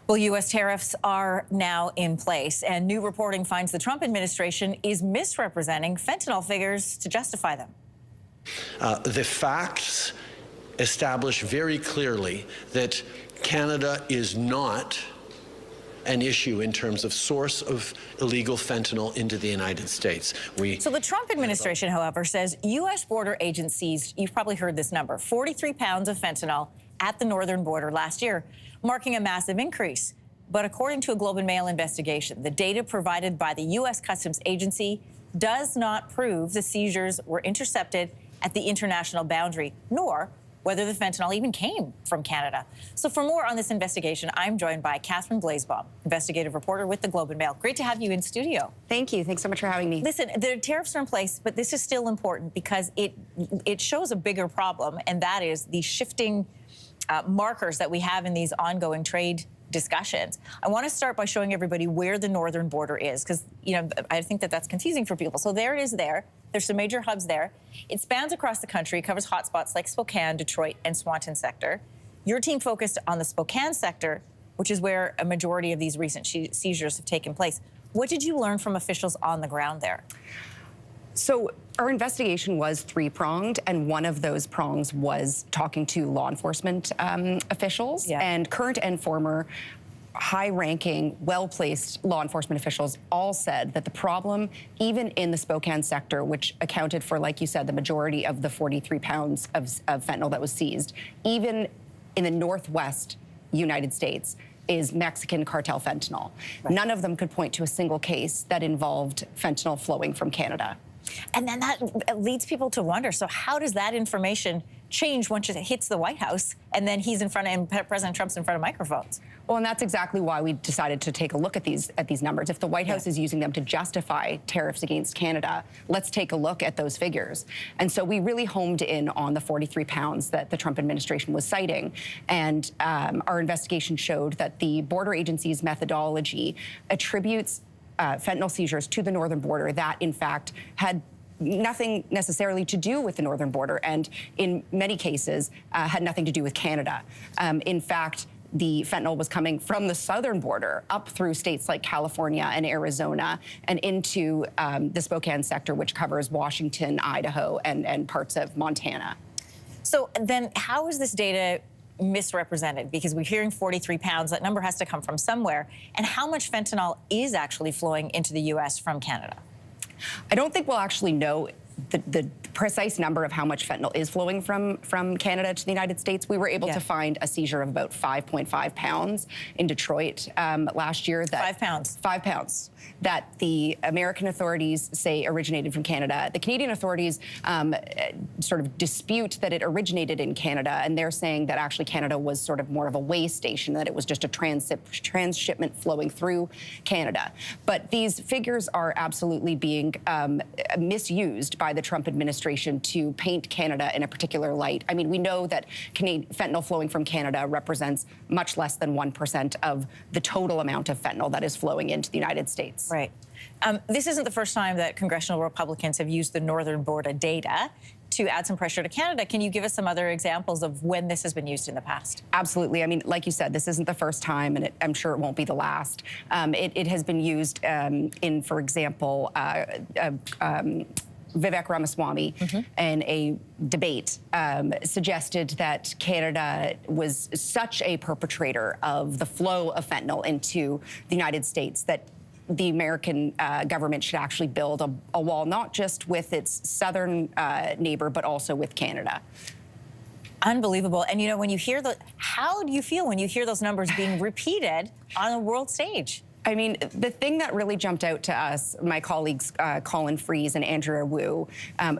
Well, U.S. tariffs are now in place, and new reporting finds the Trump administration is misrepresenting fentanyl figures to justify them. The facts establish very clearly that Canada is not an issue in terms of source of illegal fentanyl into the United States. So the Trump administration, however, says U.S. border agencies, you've probably heard this number, 43 pounds of fentanyl at the northern border last year, marking a massive increase. But according to a Globe and Mail investigation, the data provided by the U.S. Customs Agency does not prove the seizures were intercepted at the international boundary, nor whether the fentanyl even came from Canada. So for more on this investigation, I'm joined by Catherine Blaisbaum, investigative reporter with the Globe and Mail. Great to have you in studio. Thank you. Thanks so much for having me. Listen, the tariffs are in place, but this is still important because it shows a bigger problem, and that is the shifting markers that we have in these ongoing trade discussions. I want to start by showing everybody where the northern border is, because I think that that's confusing for people. So there it is there. There's some major hubs there. It spans across the country, covers hotspots like Spokane, Detroit, and Swanton sector. Your team focused on the Spokane sector, which is where a majority of these recent seizures have taken place. What did you learn from officials on the ground there? So our investigation was three-pronged, and one of those prongs was talking to law enforcement officials, and current and former high-ranking, well-placed law enforcement officials all said that the problem, even in the Spokane sector, which accounted for, like you said, the majority of the 43 pounds of fentanyl that was seized, even in the northwest United States, is Mexican cartel fentanyl. Right. None of them could point to a single case that involved fentanyl flowing from Canada. And then that leads people to wonder, so how does that information change once it hits the White House and then he's in front of, and President Trump's in front of microphones? Well, and that's exactly why we decided to take a look at these numbers. If the White House is using them to justify tariffs against Canada, let's take a look at those figures. And so we really homed in on the 43 pounds that the Trump administration was citing. And our investigation showed that the border agency's methodology attributes fentanyl seizures to the northern border that, in fact, had nothing necessarily to do with the northern border, and in many cases had nothing to do with Canada. In fact, the fentanyl was coming from the southern border up through states like California and Arizona and into the Spokane sector, which covers Washington, Idaho, and parts of Montana. So then how is this data misrepresented? Because we're hearing 43 pounds. That number has to come from somewhere. And how much fentanyl is actually flowing into the U.S. from Canada? I don't think we'll actually know the precise number of how much fentanyl is flowing from Canada to the United States. We were able to find a seizure of about 5.5 pounds in Detroit last year. 5 pounds? 5 pounds. That the American authorities say originated from Canada. The Canadian authorities sort of dispute that it originated in Canada, and they're saying that actually Canada was sort of more of a way station, that it was just a transshipment flowing through Canada. But these figures are absolutely being misused by the Trump administration to paint Canada in a particular light. I mean, we know that fentanyl flowing from Canada represents much less than 1% of the total amount of fentanyl that is flowing into the United States. Right. This isn't the first time that congressional Republicans have used the northern border data to add some pressure to Canada. Can you give us some other examples of when this has been used in the past? Absolutely. I mean, like you said, this isn't the first time, and I'm sure it won't be the last. It has been used in, for example, Vivek Ramaswamy in a debate suggested that Canada was such a perpetrator of the flow of fentanyl into the United States that the American government should actually build a wall, not just with its southern neighbor, but also with Canada. Unbelievable. And, when you hear how do you feel when you hear those numbers being repeated on a world stage? I mean, the thing that really jumped out to us, my colleagues Colin Freeze and Andrea Wu,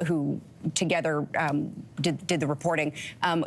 who together did the reporting,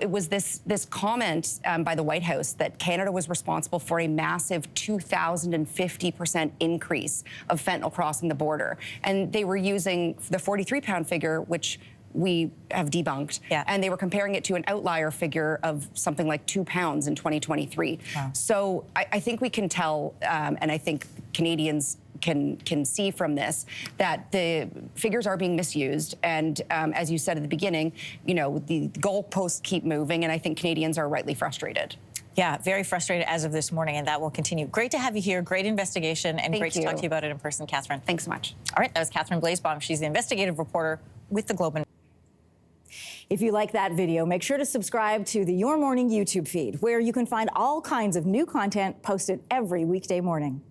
it was this comment by the White House that Canada was responsible for a massive 2,050% increase of fentanyl crossing the border. And they were using the 43-pound figure, which we have debunked, and they were comparing it to an outlier figure of something like 2 pounds in 2023. Wow. So I think we can tell, and I think Canadians can see from this, that the figures are being misused. And as you said at the beginning, the goalposts keep moving, and I think Canadians are rightly frustrated. Yeah, very frustrated as of this morning, and that will continue. Great to have you here. Great investigation, and great to talk to you about it in person, Catherine. Thanks so much. All right, that was Catherine Blazebaum. She's the investigative reporter with the Globe and If you like that video, make sure to subscribe to the Your Morning YouTube feed, where you can find all kinds of new content posted every weekday morning.